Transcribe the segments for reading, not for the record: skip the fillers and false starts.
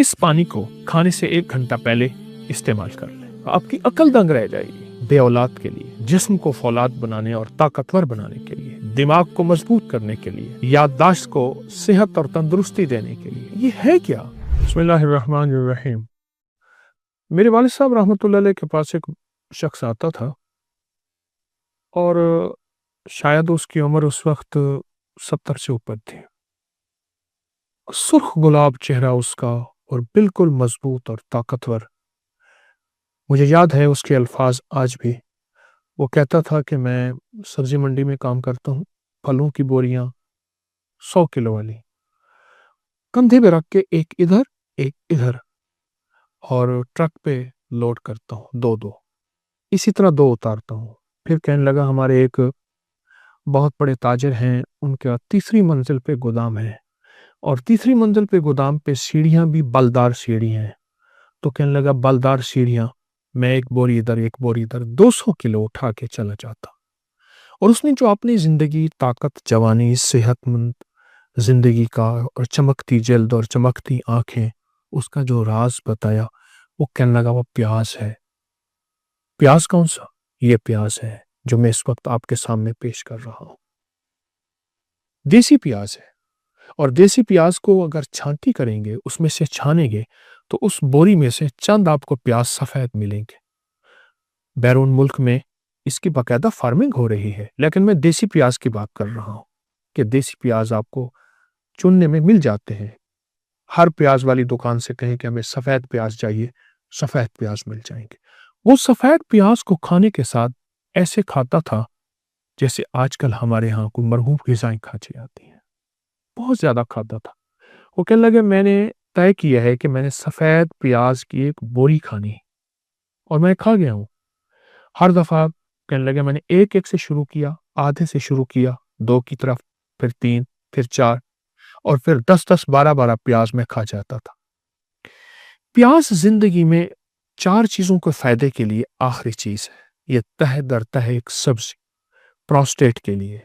اس پانی کو کھانے سے 1 گھنٹہ پہلے استعمال کر لیں، آپ کی عقل دنگ رہ جائے گی۔ بے اولاد کے لیے، جسم کو فولاد بنانے اور طاقتور بنانے کے لیے، دماغ کو مضبوط کرنے کے لیے، یادداشت کو صحت اور تندرستی دینے کے لیے، یہ ہے کیا؟ بسم اللہ الرحمن الرحیم۔ میرے والد صاحب رحمۃ اللہ علیہ کے پاس ایک شخص آتا تھا اور شاید اس کی عمر اس وقت 70 سے اوپر تھی۔ سرخ گلاب چہرہ اس کا اور بالکل مضبوط اور طاقتور۔ مجھے یاد ہے اس کے الفاظ آج بھی۔ وہ کہتا تھا کہ میں سبزی منڈی میں کام کرتا ہوں، پھلوں کی بوریاں 100 کلو والی کندھے پہ رکھ کے ایک ادھر ایک ادھر اور ٹرک پہ لوڈ کرتا ہوں، 2 اسی طرح 2 اتارتا ہوں۔ پھر کہنے لگا ہمارے ایک بہت بڑے تاجر ہیں، ان کا تیسری منزل پہ گودام ہے اور تیسری منزل پہ گودام پہ سیڑھیاں بھی بلدار سیڑھی ہیں۔ تو کہنے لگا بلدار سیڑھیاں، میں ایک بوری ادھر ایک بوری ادھر 200 کلو اٹھا کے چلا جاتا۔ اور اس نے جو اپنی زندگی، طاقت، جوانی، صحت مند زندگی کا اور چمکتی جلد اور چمکتی آنکھیں، اس کا جو راز بتایا، وہ کہنے لگا وہ پیاز ہے۔ پیاز کون سا؟ یہ پیاز ہے جو میں اس وقت آپ کے سامنے پیش کر رہا ہوں۔ دیسی پیاز ہے، اور دیسی پیاز کو اگر چھانٹی کریں گے، اس میں سے چھانیں گے تو اس بوری میں سے چند آپ کو پیاز سفید ملیں گے۔ بیرون ملک میں اس کی باقاعدہ فارمنگ ہو رہی ہے، لیکن میں دیسی پیاز کی بات کر رہا ہوں کہ دیسی پیاز آپ کو چننے میں مل جاتے ہیں۔ ہر پیاز والی دکان سے کہیں کہ ہمیں سفید پیاز چاہیے، سفید پیاز مل جائیں گے۔ وہ سفید پیاز کو کھانے کے ساتھ ایسے کھاتا تھا جیسے آج کل ہمارے ہاں کوئی مرغوب غذائیں کھائی جاتی ہیں، بہت زیادہ کھاتا تھا۔ وہ کہنے لگے میں نے طے کیا ہے کہ میں نے سفید پیاز کی ایک بوری کھانی اور میں کھا گیا ہوں۔ ہر دفعہ کہنے لگے میں نے ایک سے شروع کیا، آدھے سے شروع کیا، 2 کی طرف، پھر 3، پھر 4 اور پھر 10 12 پیاز میں کھا جاتا تھا۔ پیاز زندگی میں 4 چیزوں کے فائدے کے لیے آخری چیز ہے۔ یہ تہ در تہ ایک سبزی، پروسٹیٹ کے لیے،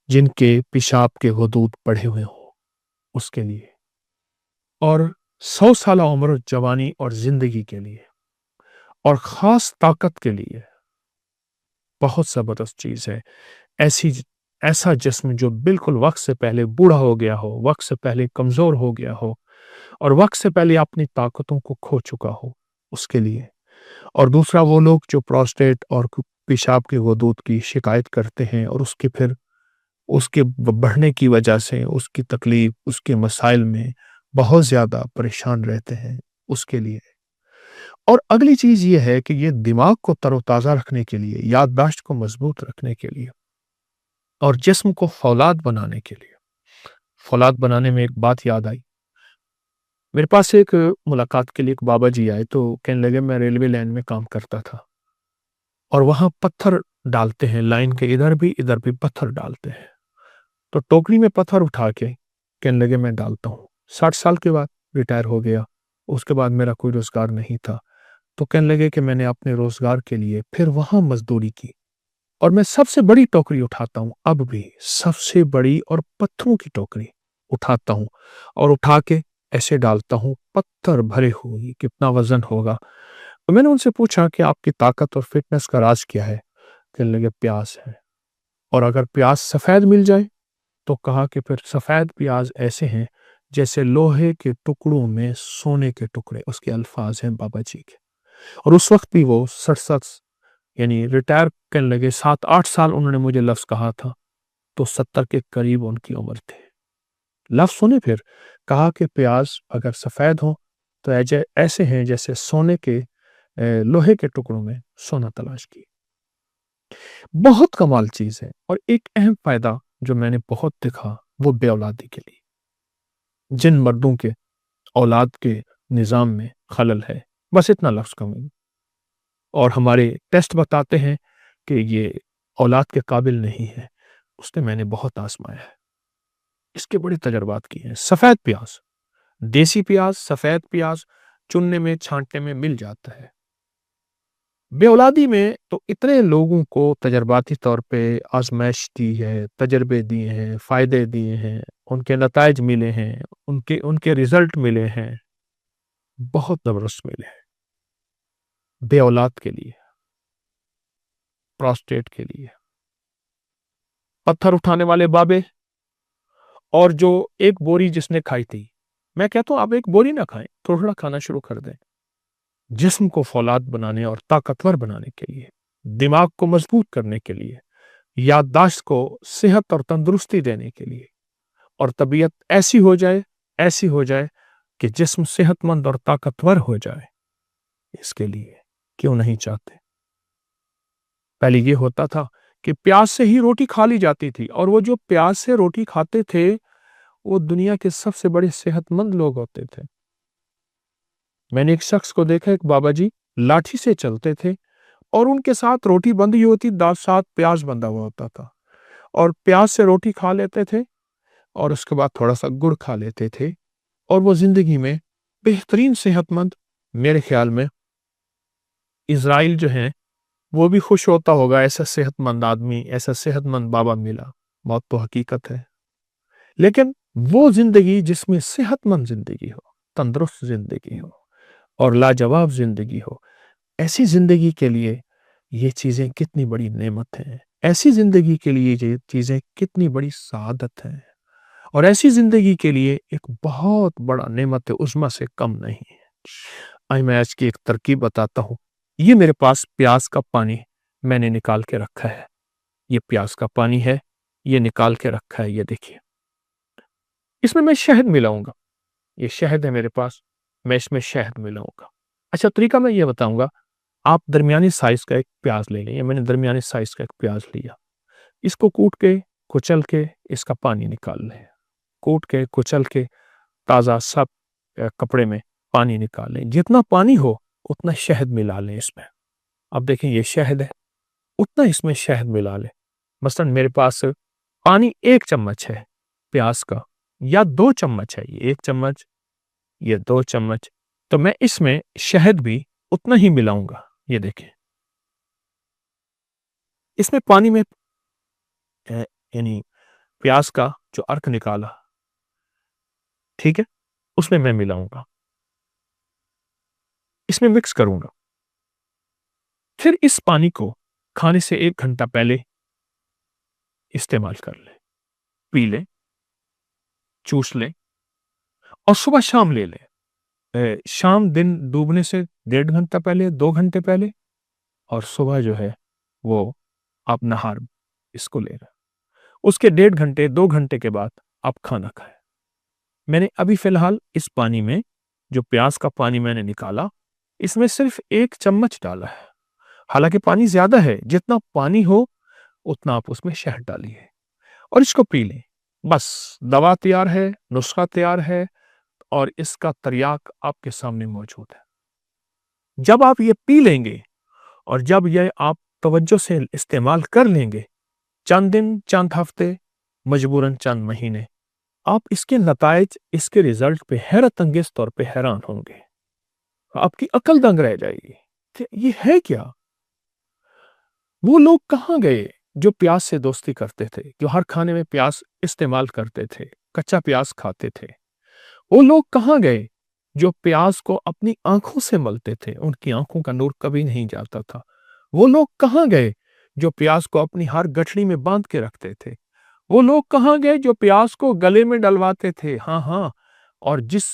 جن کے پیشاب کے غدود بڑھے ہوئے ہوں اس کے لیے، اور 100 سالہ عمر، جوانی اور زندگی کے لیے، اور خاص طاقت کے لیے بہت زبردست چیز ہے۔ ایسا جسم جو بالکل وقت سے پہلے بوڑھا ہو گیا ہو، وقت سے پہلے کمزور ہو گیا ہو اور وقت سے پہلے اپنی طاقتوں کو کھو چکا ہو، اس کے لیے۔ اور دوسرا وہ لوگ جو پروسٹیٹ اور پیشاب کے غدود کی شکایت کرتے ہیں اور اس کے بڑھنے کی وجہ سے اس کی تکلیف، اس کے مسائل میں بہت زیادہ پریشان رہتے ہیں، اس کے لیے۔ اور اگلی چیز یہ ہے کہ یہ دماغ کو تر و تازہ رکھنے کے لیے، یادداشت کو مضبوط رکھنے کے لیے اور جسم کو فولاد بنانے کے لیے۔ فولاد بنانے میں ایک بات یاد آئی، میرے پاس ایک ملاقات کے لیے ایک بابا جی آئے تو کہنے لگے میں ریلوے لائن میں کام کرتا تھا اور وہاں پتھر ڈالتے ہیں، لائن کے ادھر بھی پتھر ڈالتے ہیں، تو ٹوکری میں پتھر اٹھا کے کہنے لگے میں ڈالتا ہوں۔ 60 سال کے بعد ریٹائر ہو گیا، اس کے بعد میرا کوئی روزگار نہیں تھا، تو کہنے لگے کہ میں نے اپنے روزگار کے لیے پھر وہاں مزدوری کی اور میں سب سے بڑی ٹوکری اٹھاتا ہوں، اب بھی سب سے بڑی اور پتھروں کی ٹوکری اٹھاتا ہوں اور اٹھا کے ایسے ڈالتا ہوں، پتھر بھرے ہوئے، کتنا وزن ہوگا۔ تو میں نے ان سے پوچھا کہ آپ کی طاقت اور فٹنس کا راز کیا ہے؟ کہنے لگے پیاز ہے، اور اگر پیاز سفید مل جائے تو کہا کہ پھر سفید پیاز ایسے ہیں جیسے لوہے کے ٹکڑوں میں سونے کے ٹکڑے، اس کے الفاظ ہیں بابا جی کے۔ اور اس وقت بھی وہ 67 یعنی ریٹائر کرنے لگے، 7-8 سال انہوں نے مجھے لفظ کہا تھا تو 70 کے قریب ان کی عمر تھے۔ لفظ سنے، پھر کہا کہ پیاز اگر سفید ہو تو ایسے ہیں جیسے سونے کے لوہے کے ٹکڑوں میں سونا تلاش کی۔ بہت کمال چیز ہے۔ اور ایک اہم فائدہ جو میں نے بہت دیکھا وہ بے اولادی کے لیے، جن مردوں کے اولاد کے نظام میں خلل ہے، بس اتنا لفظ کہوں، اور ہمارے ٹیسٹ بتاتے ہیں کہ یہ اولاد کے قابل نہیں ہے، اس نے میں نے بہت آزمایا ہے، اس کے بڑے تجربات کیے ہیں۔ سفید پیاز، دیسی پیاز، سفید پیاز چننے میں، چھانٹنے میں مل جاتا ہے۔ بے اولادی میں تو اتنے لوگوں کو تجرباتی طور پہ آزمائش دی ہے، تجربے دیے ہیں، فائدے دیے ہیں، ان کے نتائج ملے ہیں، ان کے رزلٹ ملے ہیں، بہت زبردست میل ہے بے اولاد کے لیے، پراسٹیٹ کے لیے، پتھر اٹھانے والے بابے، اور جو ایک بوری جس نے کھائی تھی، میں کہتا ہوں آپ ایک بوری نہ کھائیں، تھوڑا تھوڑا کھانا شروع کر دیں، جسم کو فولاد بنانے اور طاقتور بنانے کے لیے، دماغ کو مضبوط کرنے کے لیے، یادداشت کو صحت اور تندرستی دینے کے لیے، اور طبیعت ایسی ہو جائے کہ جسم صحت مند اور طاقتور ہو جائے، اس کے لیے کیوں نہیں چاہتے؟ پہلے یہ ہوتا تھا کہ پیاز سے ہی روٹی کھا لی جاتی تھی، اور وہ جو پیاز سے روٹی کھاتے تھے وہ دنیا کے سب سے بڑے صحت مند لوگ ہوتے تھے۔ میں نے ایک شخص کو دیکھا، ایک بابا جی لاٹھی سے چلتے تھے، اور ان کے ساتھ روٹی بندھی ہوتی، ساتھ پیاز بندھا ہوا ہوتا تھا، اور پیاز سے روٹی کھا لیتے تھے، اور اس کے بعد تھوڑا سا گڑ کھا لیتے تھے، اور وہ زندگی میں بہترین صحت مند۔ میرے خیال میں اسرائیل جو ہیں وہ بھی خوش ہوتا ہوگا، ایسا صحت مند آدمی، ایسا صحت مند بابا ملا۔ موت تو حقیقت ہے، لیکن وہ زندگی جس میں صحت مند زندگی ہو، تندرست زندگی ہو اور لاجواب زندگی ہو، ایسی زندگی کے لیے یہ چیزیں کتنی بڑی نعمت ہیں، ایسی زندگی کے لیے یہ چیزیں کتنی بڑی سعادت ہیں، اور ایسی زندگی کے لیے ایک بہت بڑا نعمت عظمیٰ سے کم نہیں ہے۔ آئے میں آج کی ایک ترکیب بتاتا ہوں۔ یہ میرے پاس پیاز کا پانی میں نے نکال کے رکھا ہے، یہ پیاز کا پانی ہے، یہ نکال کے رکھا ہے، یہ دیکھیے، اس میں شہد ملاؤں گا، یہ شہد ہے میرے پاس، میں اس میں شہد ملاؤں گا۔ اچھا، طریقہ میں یہ بتاؤں گا، آپ درمیانی سائز کا ایک پیاز لے لیں، یہ میں نے درمیانی سائز کا ایک پیاز لیا، اس کو کوٹ کے کچل کے اس کا پانی نکال لیں، کوٹ کے کچل کے تازہ سب کپڑے میں پانی نکال لیں، جتنا پانی ہو اتنا شہد ملا لیں اس میں۔ اب دیکھیں یہ شہد ہے، اتنا اس میں شہد ملا لیں۔ مثلا میرے پاس پانی 1 چمچ ہے پیاز کا، یا 2 چمچ ہے، یہ 1 چمچ، یہ 2 چمچ، تو میں اس میں شہد بھی اتنا ہی ملاؤں گا۔ یہ دیکھیں، اس میں پانی میں یعنی پیاز کا جو ارک نکالا، ٹھیک ہے، اس میں ملاؤں گا، اس میں مکس کروں گا۔ پھر اس پانی کو کھانے سے 1 گھنٹہ پہلے استعمال کر لیں، پی لیں، چوس لیں، اور صبح شام لے لیں۔ شام دن ڈوبنے سے 1.5 گھنٹہ پہلے، 2 گھنٹے پہلے، اور صبح جو ہے وہ آپ نہار اس کو لے رہے، اس کے 1.5 گھنٹے 2 گھنٹے کے بعد آپ کھانا کھائیں۔ میں نے ابھی فی الحال اس پانی میں، جو پیاز کا پانی میں نے نکالا، اس میں صرف 1 چمچ ڈالا ہے، حالانکہ پانی زیادہ ہے، جتنا پانی ہو اتنا آپ اس میں شہد ڈالیے اور اس کو پی لیں۔ بس دوا تیار ہے، نسخہ تیار ہے، اور اس کا تریاق آپ کے سامنے موجود ہے۔ جب آپ یہ پی لیں گے اور جب یہ آپ توجہ سے استعمال کر لیں گے، چند دن، چند ہفتے، مجبوراً چند مہینے، آپ اس کے نتائج، اس کے ریزلٹ پہ حیرت انگیز طور پہ حیران ہوں گے۔ آپ کی عقل دنگ رہ جائے گی کہ یہ ہے کیا؟ وہ لوگ کہاں گئے جو پیاز سے دوستی کرتے تھے، جو ہر کھانے میں پیاز استعمال کرتے تھے، کچا پیاز کھاتے تھے؟ وہ لوگ کہاں گئے جو پیاز کو اپنی آنکھوں سے ملتے تھے، ان کی آنکھوں کا نور کبھی نہیں جاتا تھا؟ وہ لوگ کہاں گئے جو پیاز کو اپنی ہر گٹھڑی میں باندھ کے رکھتے تھے؟ وہ لوگ کہاں گئے جو پیاز کو گلے میں ڈلواتے تھے؟ ہاں ہاں، اور جس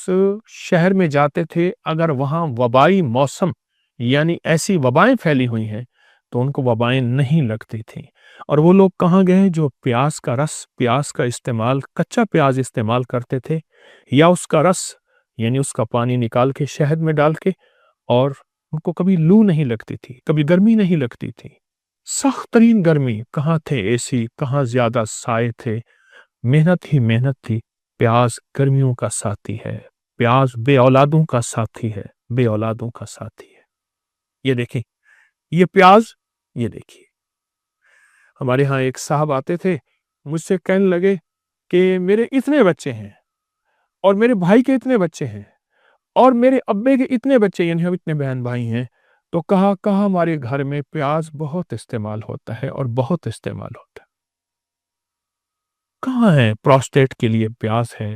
شہر میں جاتے تھے اگر وہاں وبائی موسم یعنی ایسی وبائیں پھیلی ہوئی ہیں تو ان کو وبائیں نہیں لگتی تھیں۔ اور وہ لوگ کہاں گئے جو پیاز کا رس، پیاز کا استعمال، کچا پیاز استعمال کرتے تھے، یا اس کا رس یعنی اس کا پانی نکال کے شہد میں ڈال کے، اور ان کو کبھی لو نہیں لگتی تھی، کبھی گرمی نہیں لگتی تھی۔ سخت ترین گرمی، کہاں تھے اے سی، کہاں زیادہ سائے تھے، محنت ہی محنت تھی۔ پیاز گرمیوں کا ساتھی ہے، پیاز بے اولادوں کا ساتھی ہے، بے اولادوں کا ساتھی ہے۔ یہ دیکھیں، یہ پیاز، یہ دیکھیے، ہمارے ہاں ایک صاحب آتے تھے، مجھ سے کہنے لگے کہ میرے اتنے بچے ہیں، اور میرے بھائی کے اتنے بچے ہیں، اور میرے ابے کے اتنے بچے، یعنی ہم اتنے بہن بھائی ہیں، تو کہا ہمارے گھر میں پیاز بہت استعمال ہوتا ہے، اور بہت استعمال ہوتا ہے۔ کہاں ہے پروسٹیٹ کے لیے پیاز ہے،